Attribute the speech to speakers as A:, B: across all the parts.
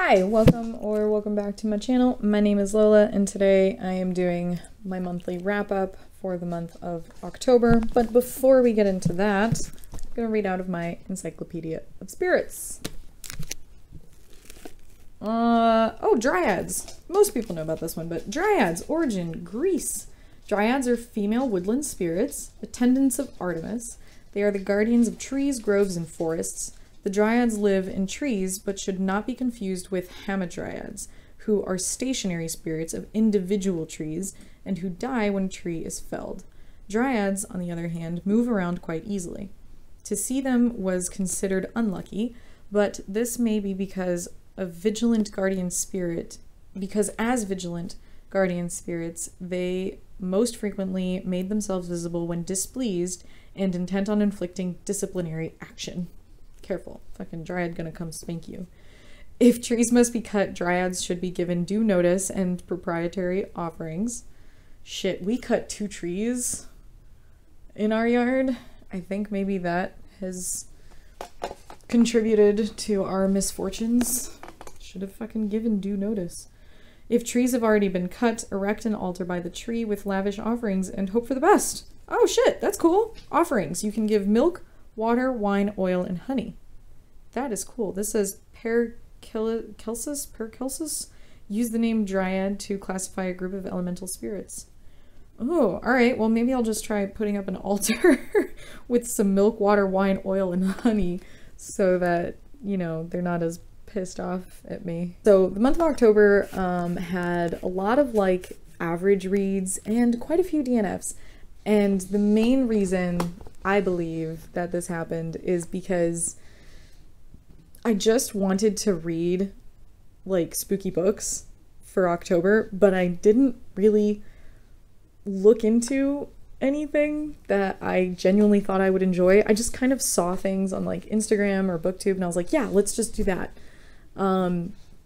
A: Hi, welcome back to my channel. My name is Lola and today I am doing my monthly wrap-up for the month of October. But before we get into that, I'm going to read out of my Encyclopedia of Spirits. Oh, Dryads. Most people know about this one, but Dryads, origin, Greece. Dryads are female woodland spirits, attendants of Artemis. They are the guardians of trees, groves, and forests. The Dryads live in trees, but should not be confused with Hamadryads, who are stationary spirits of individual trees and who die when a tree is felled. Dryads, on the other hand, move around quite easily. To see them was considered unlucky, but this may be because as vigilant guardian spirits, they most frequently made themselves visible when displeased and intent on inflicting disciplinary action. Careful, fucking Dryad gonna come spank you. If trees must be cut, Dryads should be given due notice and proprietary offerings. Shit, we cut 2 trees in our yard. I think maybe that has contributed to our misfortunes. Should have fucking given due notice. If trees have already been cut, erect an altar by the tree with lavish offerings and hope for the best. Oh shit, that's cool. Offerings. You can give milk, water, wine, oil, and honey. That is cool. This says Paracelsus. Use the name Dryad to classify a group of elemental spirits. Oh, alright. Well, maybe I'll just try putting up an altar with some milk, water, wine, oil, and honey so that, you know, they're not as pissed off at me. So the month of October had a lot of like average reads and quite a few DNFs. And the main reason I believe that this happened is because I just wanted to read like spooky books for October, but I didn't really look into anything that I genuinely thought I would enjoy. I just kind of saw things on like Instagram or BookTube and I was like, yeah, let's just do that.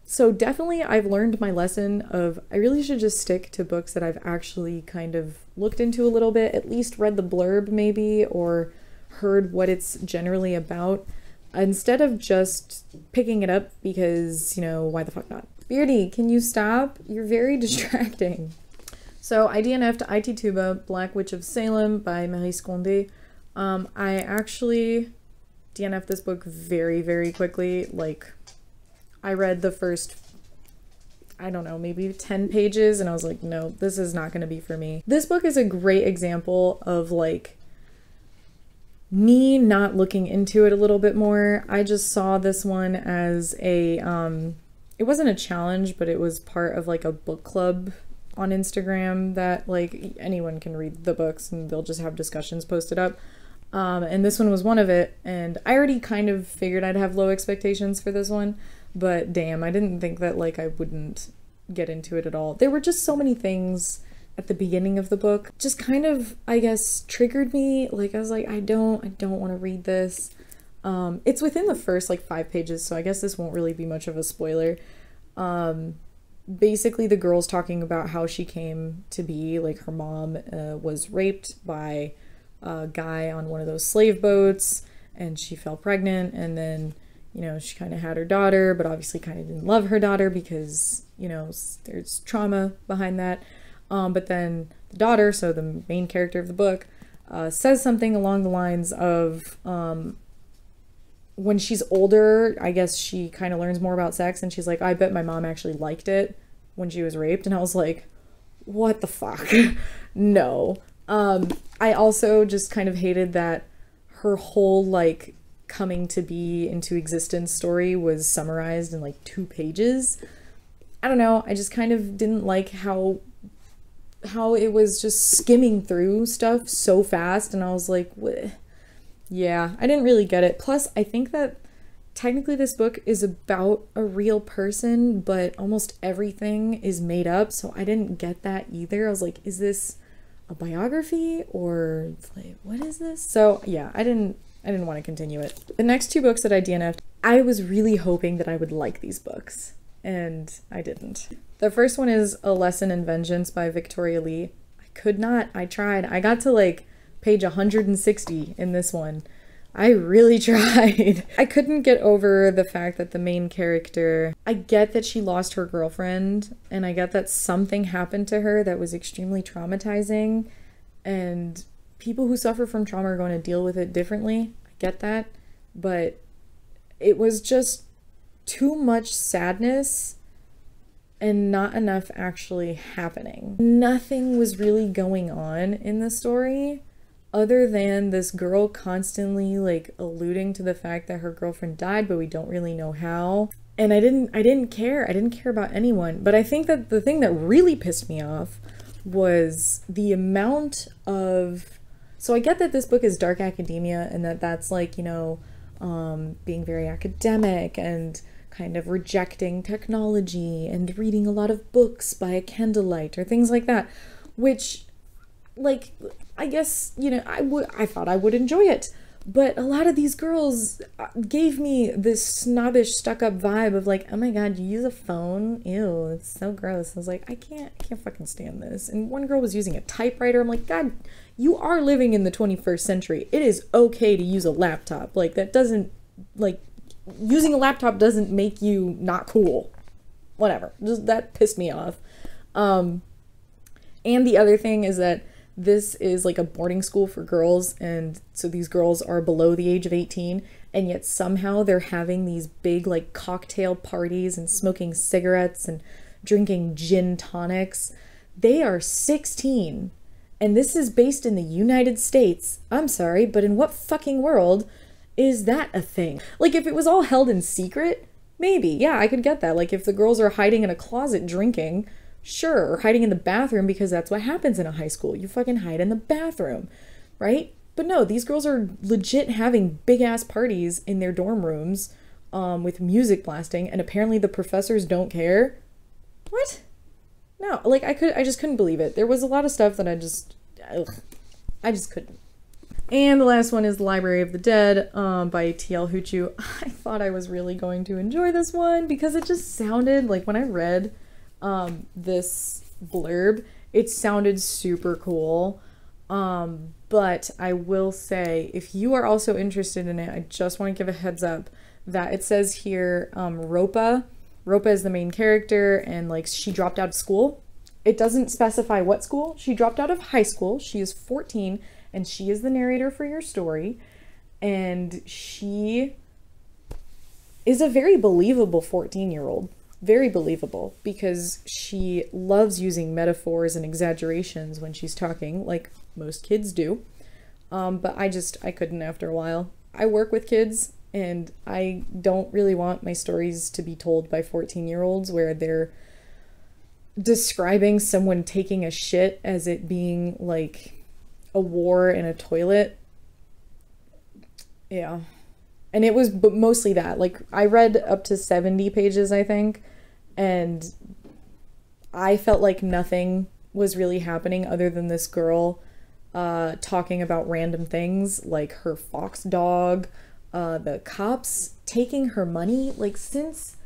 A: So definitely I've learned my lesson of I really should just stick to books that I've actually kind of looked into a little bit, at least read the blurb maybe, or heard what it's generally about, instead of just picking it up because, you know, why the fuck not? Beardy, can you stop? You're very distracting. So I DNF'd ittuba, Black Witch of Salem by Maurice Condé. I actually DNF'd this book very, very quickly. Like, I read the first, I don't know, maybe 10 pages and I was like, no, this is not going to be for me. This book is a great example of like me not looking into it a little bit more. I just saw this one as a, it wasn't a challenge, but it was part of like a book club on Instagram that like anyone can read the books and they'll just have discussions posted up. And this one was one of it. And I already kind of figured I'd have low expectations for this one. But damn, I didn't think that like I wouldn't get into it at all. There were just so many things at the beginning of the book just kind of, I guess, triggered me. Like I was like, I don't want to read this. It's within the first like 5 pages, so I guess this won't really be much of a spoiler. Basically the girl's talking about how she came to be, like her mom was raped by a guy on one of those slave boats and she fell pregnant, and then, you know, she kind of had her daughter, but obviously kind of didn't love her daughter because, you know, there's trauma behind that. But then the daughter, so the main character of the book, says something along the lines of, when she's older, I guess she kind of learns more about sex, and she's like, I bet my mom actually liked it when she was raped. And I was like, what the fuck? No. I also just kind of hated that her whole, like, coming to be into existence story was summarized in like 2 pages. I don't know, I just kind of didn't like how it was just skimming through stuff so fast, and I was like, what? Yeah, I didn't really get it. Plus, I think that technically this book is about a real person, but almost everything is made up, so I didn't get that either. I was like, is this a biography or like, what is this? So yeah, I didn't want to continue it. The next 2 books that I DNF'd, I was really hoping that I would like these books, and I didn't. The first one is A Lesson in Vengeance by Victoria Lee. I could not, I tried. I got to like page 160 in this one. I really tried. I couldn't get over the fact that the main character, I get that she lost her girlfriend, and I get that something happened to her that was extremely traumatizing, and people who suffer from trauma are going to deal with it differently. I get that, but it was just too much sadness and not enough actually happening. Nothing was really going on in the story other than this girl constantly like alluding to the fact that her girlfriend died, but we don't really know how. And I didn't care. I didn't care about anyone. But I think that the thing that really pissed me off was the amount of... So I get that this book is dark academia and that that's like, you know, being very academic and kind of rejecting technology and reading a lot of books by a candlelight or things like that, which, like, I guess, you know, I thought I would enjoy it. But a lot of these girls gave me this snobbish, stuck-up vibe of like, oh my god, you use a phone? Ew, it's so gross. I was like, I can't fucking stand this. And one girl was using a typewriter. I'm like, God, you are living in the 21st century. It is okay to use a laptop. Like, that doesn't, like, using a laptop doesn't make you not cool. Whatever. Just, that pissed me off. And the other thing is that this is like a boarding school for girls, and so these girls are below the age of 18, and yet somehow they're having these big like cocktail parties and smoking cigarettes and drinking gin tonics. They are 16, and this is based in the United States. I'm sorry, but in what fucking world is that a thing? Like, if it was all held in secret, maybe, yeah, I could get that. Like, if the girls are hiding in a closet drinking, sure, or hiding in the bathroom, because that's what happens in a high school. You fucking hide in the bathroom, right? But no, these girls are legit having big-ass parties in their dorm rooms with music blasting, and apparently the professors don't care. What? No, like, I just couldn't believe it. There was a lot of stuff that I just couldn't. And the last one is The Library of the Dead by T.L. Huchu. I thought I was really going to enjoy this one because it just sounded like, when I read this blurb, it sounded super cool. But I will say, if you are also interested in it, I just want to give a heads up that it says here, Ropa is the main character, and like she dropped out of school. It doesn't specify what school. She dropped out of high school. She is 14 and she is the narrator for your story. And she is a very believable 14-year-old. Very believable, because she loves using metaphors and exaggerations when she's talking, like most kids do. But I couldn't after a while. I work with kids, and I don't really want my stories to be told by 14-year-olds where they're describing someone taking a shit as it being like a war in a toilet. Yeah. And it was mostly that. Like, I read up to 70 pages, I think, and I felt like nothing was really happening other than this girl talking about random things, like her fox dog, the cops taking her money. Like, since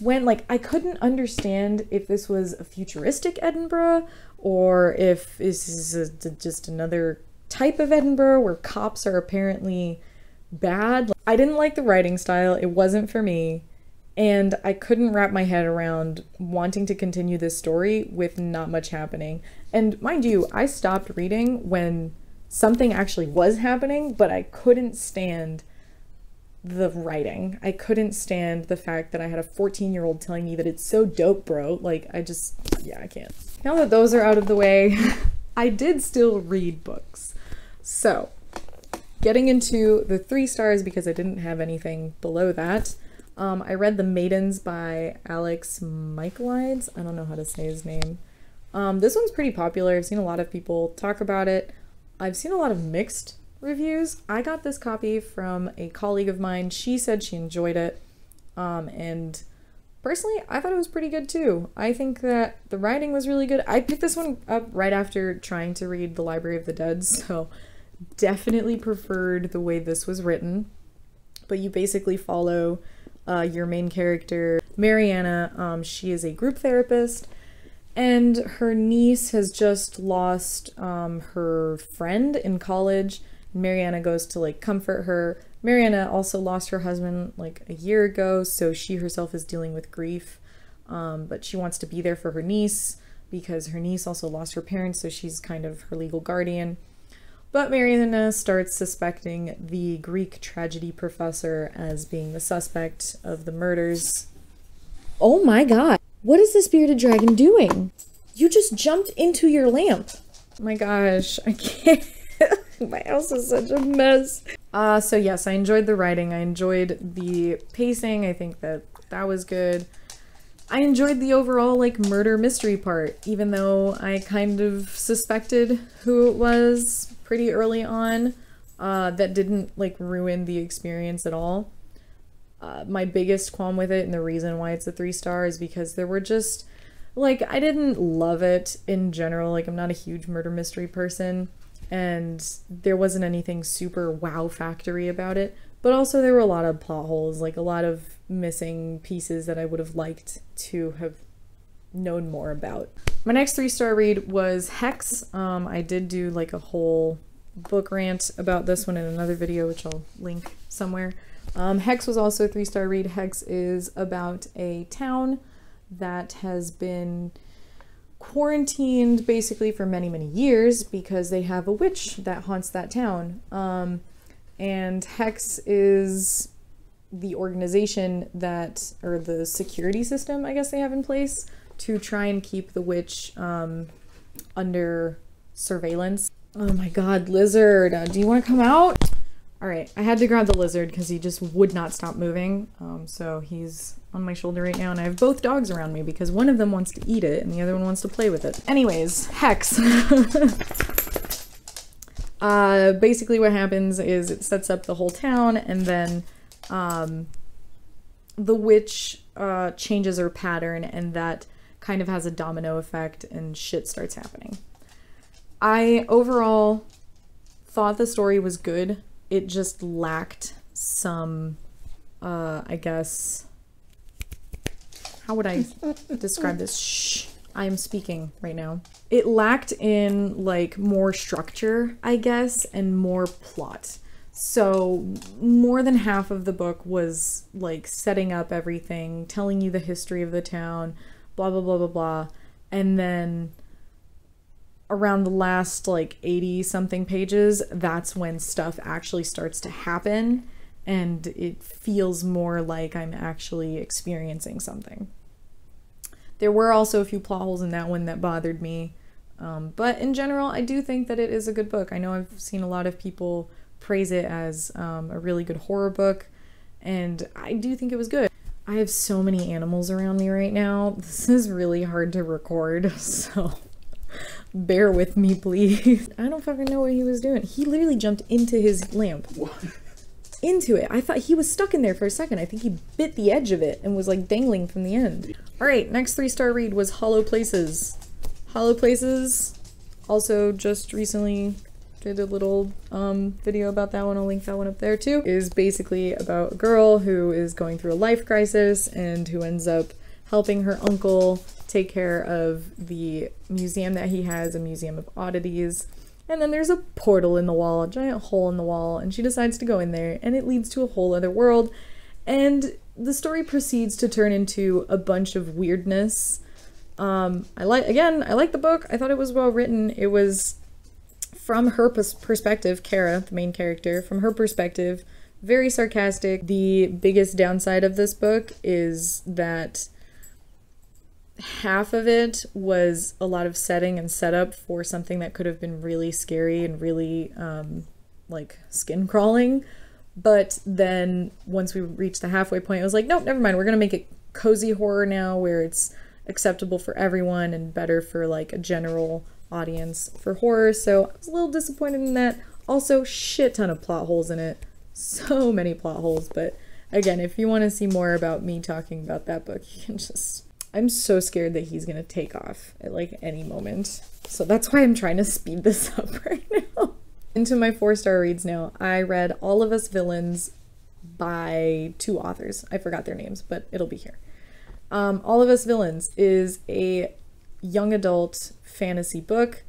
A: when? Like, I couldn't understand if this was a futuristic Edinburgh or if this is just another type of Edinburgh where cops are apparently bad. I didn't like the writing style. It wasn't for me. And I couldn't wrap my head around wanting to continue this story with not much happening. And mind you, I stopped reading when something actually was happening, but I couldn't stand the writing. I couldn't stand the fact that I had a 14-year-old telling me that it's so dope, bro. Like, yeah, I can't. Now that those are out of the way, I did still read books. So, getting into the 3 stars because I didn't have anything below that. I read The Maidens by Alex Michaelides. I don't know how to say his name. This one's pretty popular. I've seen a lot of people talk about it. I've seen a lot of mixed reviews. I got this copy from a colleague of mine. She said she enjoyed it. And personally, I thought it was pretty good too. I think that the writing was really good. I picked this one up right after trying to read The Library of the Dead, so definitely preferred the way this was written. But you basically follow your main character, Mariana. She is a group therapist, and her niece has just lost her friend in college, Mariana goes to like comfort her. Mariana also lost her husband like a year ago, so she herself is dealing with grief. But she wants to be there for her niece because her niece also lost her parents, so she's kind of her legal guardian. But Mariana starts suspecting the Greek tragedy professor as being the suspect of the murders. Oh my god! What is this bearded dragon doing? You just jumped into your lamp. Oh my gosh, I can't. My house is such a mess. So yes, I enjoyed the writing. I enjoyed the pacing. I think that was good. I enjoyed the overall like murder mystery part, even though I kind of suspected who it was pretty early on. That didn't like ruin the experience at all. My biggest qualm with it and the reason why it's a 3-star is because there were just like, I didn't love it in general. Like, I'm not a huge murder mystery person, and there wasn't anything super wow factory about it, but also there were a lot of plot holes, like a lot of missing pieces that I would have liked to have known more about. My next 3-star read was Hex. I did do like a whole book rant about this one in another video, which I'll link somewhere. Hex was also a 3-star read. Hex is about a town that has been quarantined basically for many, many years because they have a witch that haunts that town. And Hex is the organization that, or the security system, I guess they have in place to try and keep the witch under surveillance. Oh my god, lizard, do you want to come out? All right, I had to grab the lizard because he just would not stop moving. So he's on my shoulder right now, and I have both dogs around me because one of them wants to eat it and the other one wants to play with it. Anyways, Hex. Basically what happens is it sets up the whole town, and then the witch changes her pattern, and that kind of has a domino effect and shit starts happening. I overall thought the story was good. It just lacked some, I guess, how would I describe this? Shh, I am speaking right now. It lacked in like more structure, I guess, and more plot. So more than half of the book was like setting up everything, telling you the history of the town, blah, blah, blah, blah, blah. And then around the last like 80 something pages, that's when stuff actually starts to happen and it feels more like I'm actually experiencing something. There were also a few plot holes in that one that bothered me, but in general I do think that it is a good book. I know I've seen a lot of people praise it as a really good horror book, and I do think it was good. I have so many animals around me right now. This is really hard to record, so bear with me, please. I don't fucking know what he was doing. He literally jumped into his lamp. What? Into it. I thought he was stuck in there for a second. I think he bit the edge of it and was like dangling from the end. All right, next 3-star read was Hollow Places. Hollow Places, also just recently did a little video about that one. I'll link that one up there too. Is basically about a girl who is going through a life crisis and who ends up helping her uncle take care of the museum that he has, a museum of oddities. And then there's a portal in the wall, a giant hole in the wall, and she decides to go in there, and it leads to a whole other world. And the story proceeds to turn into a bunch of weirdness. I like the book. I thought it was well written. It was, from her perspective, Kara, the main character, from her perspective, very sarcastic. The biggest downside of this book is that half of it was a lot of setting and setup for something that could have been really scary and really like skin crawling, but then once we reached the halfway point, I was like, nope, never mind, we're gonna make it cozy horror now where it's acceptable for everyone and better for like a general audience for horror. So I was a little disappointed in that. Also, shit ton of plot holes in it, so many plot holes. But again, if you want to see more about me talking about that book, you can just, I'm so scared that he's gonna take off at like any moment. So that's why I'm trying to speed this up right now. Into my 4-star reads now. I read All of Us Villains by 2 authors. I forgot their names, but it'll be here. All of Us Villains is a young adult fantasy book.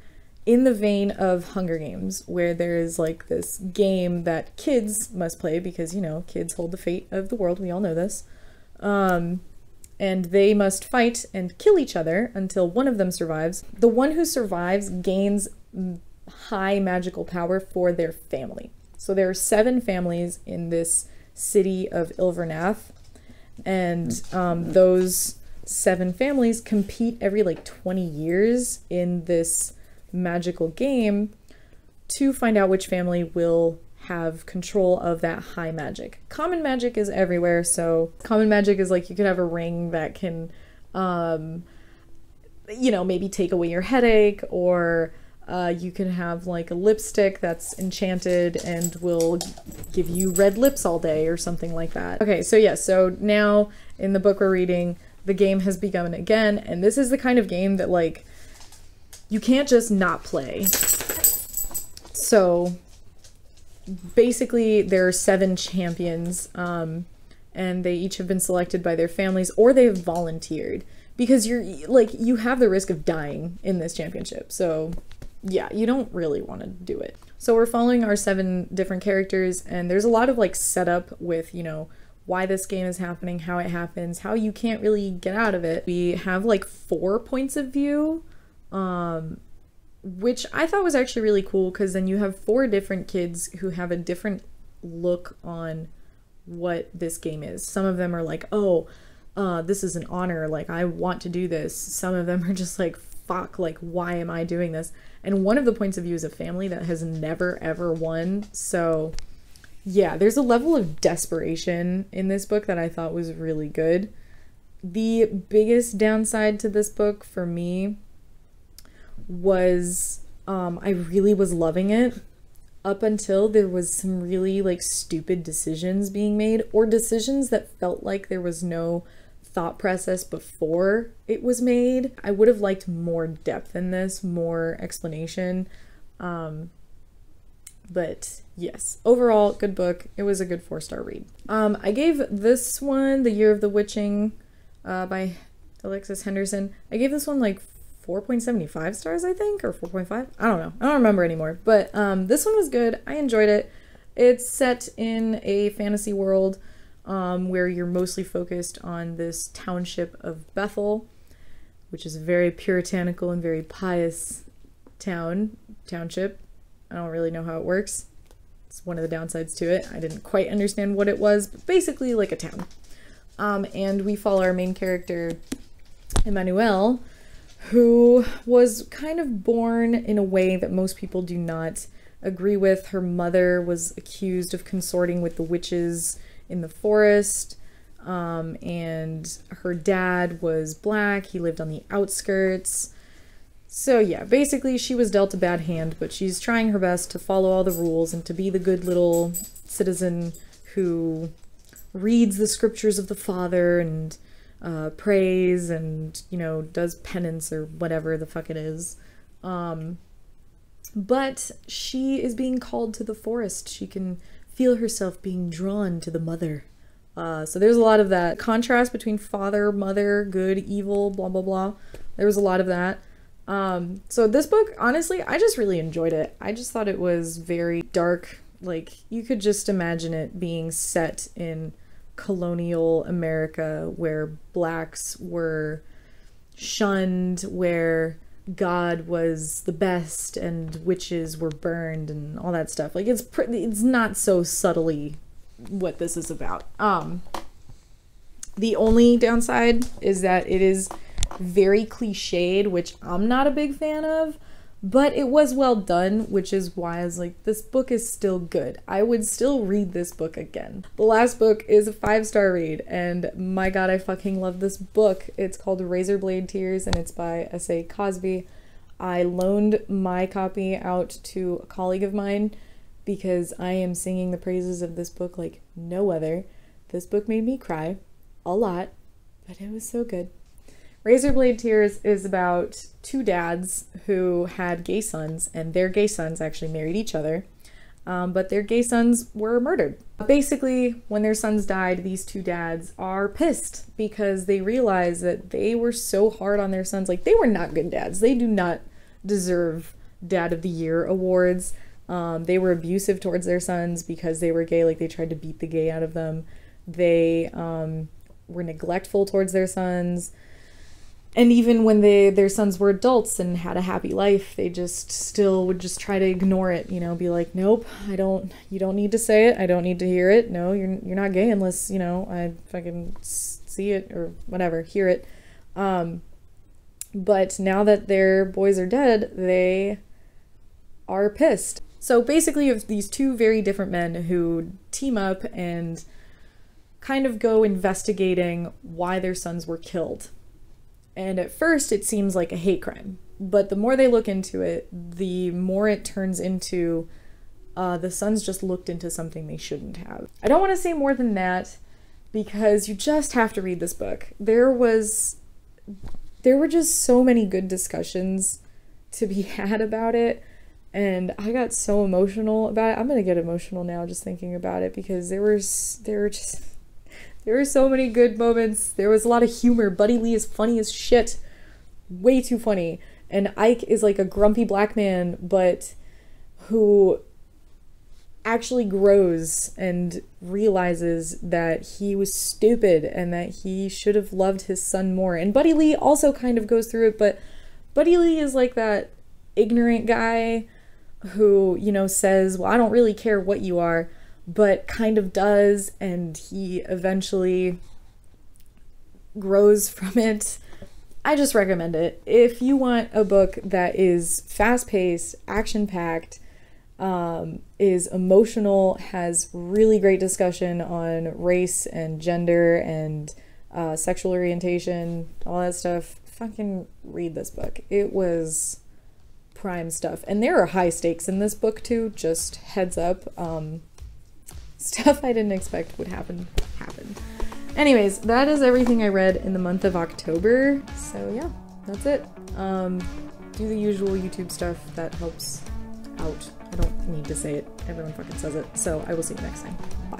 A: in the vein of Hunger Games, where there's like this game that kids must play because, you know, kids hold the fate of the world. We all know this. And they must fight and kill each other until one of them survives. The one who survives gains high magical power for their family. So there are 7 families in this city of Ilvernath, and those 7 families compete every like 20 years in this magical game to find out which family will have control of that high magic. Common magic is everywhere, so common magic is like you could have a ring that can, you know, maybe take away your headache, or you can have like a lipstick that's enchanted and will give you red lips all day or something like that. Okay, so yeah, so now in the book we're reading, the game has begun again, and this is the kind of game that like you can't just not play. So basically there are 7 champions, and they each have been selected by their families or they've volunteered, because you're like, you have the risk of dying in this championship. So yeah, you don't really want to do it. So we're following our 7 different characters, and there's a lot of like setup with, you know, why this game is happening, how it happens, how you can't really get out of it. We have like 4 points of view, which I thought was actually really cool, because then you have 4 different kids who have a different look on what this game is. Some of them are like, oh, this is an honor, like I want to do this. Some of them are just like, fuck, like why am I doing this? And one of the points of view is a family that has never ever won. So yeah, there's a level of desperation in this book that I thought was really good. The biggest downside to this book for me was I really was loving it up until there was some really like stupid decisions being made, or decisions that felt like there was no thought process before it was made. I would have liked more depth in this, more explanation. But yes, overall, good book. It was a good 4-star read. I gave this one, The Year of the Witching by Alexis Henderson. I gave this one like 4.75 stars, I think, or 4.5. I don't know. I don't remember anymore. But this one was good. I enjoyed it. It's set in a fantasy world where you're mostly focused on this township of Bethel, which is a very puritanical and very pious township. I don't really know how it works. It's one of the downsides to it. I didn't quite understand what it was, but basically like a town. And we follow our main character, Emmanuel, who was kind of born in a way that most people do not agree with. Her mother was accused of consorting with the witches in the forest, and her dad was black. He lived on the outskirts. So yeah, basically she was dealt a bad hand, but she's trying her best to follow all the rules and to be the good little citizen who reads the scriptures of the Father and prays and, you know, does penance or whatever the fuck it is. But she is being called to the forest. She can feel herself being drawn to the mother. So there's a lot of that contrast between father, mother, good, evil, blah, blah, blah. There was a lot of that. So this book, honestly, I just really enjoyed it. I just thought it was very dark. Like, you could just imagine it being set in colonial America where blacks were shunned, where God was the best and witches were burned and all that stuff. Like, it's not so subtly what this is about. The only downside is that it is very cliched, which I'm not a big fan of, but it was well done, which is why I was like, this book is still good. I would still read this book again. The last book is a 5-star read, and my god, I fucking love this book. It's called Razorblade Tears, and it's by S.A. Cosby. I loaned my copy out to a colleague of mine because I am singing the praises of this book like no other. This book made me cry a lot, but it was so good. Razorblade Tears is about 2 dads who had gay sons, and their gay sons actually married each other, but their gay sons were murdered. Basically, when their sons died, these 2 dads are pissed because they realize that they were so hard on their sons. Like, they were not good dads. They do not deserve Dad of the Year awards. They were abusive towards their sons because they were gay, like they tried to beat the gay out of them. They were neglectful towards their sons. And even when their sons were adults and had a happy life, they just still would just try to ignore it, you know, be like, nope, you don't need to say it. I don't need to hear it. No, you're not gay unless, you know, I fucking see it or whatever, hear it. But now that their boys are dead, they are pissed. So basically you have these two very different men who team up and kind of go investigating why their sons were killed. And at first it seems like a hate crime, but the more they look into it, the more it turns into the sons just looked into something they shouldn't have. I don't want to say more than that because you just have to read this book. There were just so many good discussions to be had about it, and I got so emotional about it. I'm gonna get emotional now just thinking about it because there were so many good moments. There was a lot of humor. Buddy Lee is funny as shit. Way too funny. And Ike is like a grumpy black man, but who actually grows and realizes that he was stupid and that he should have loved his son more. And Buddy Lee also kind of goes through it, but Buddy Lee is like that ignorant guy who, you know, says, well, I don't really care what you are, but kind of does, and he eventually grows from it. I just recommend it. If you want a book that is fast-paced, action-packed, is emotional, has really great discussion on race and gender and sexual orientation, all that stuff, fucking read this book. It was prime stuff. And there are high stakes in this book too, just heads up. Stuff I didn't expect would happen. Anyways, that is everything I read in the month of October. So yeah, that's it. Do the usual YouTube stuff that helps out. I don't need to say it. Everyone fucking says it. So I will see you next time. Bye.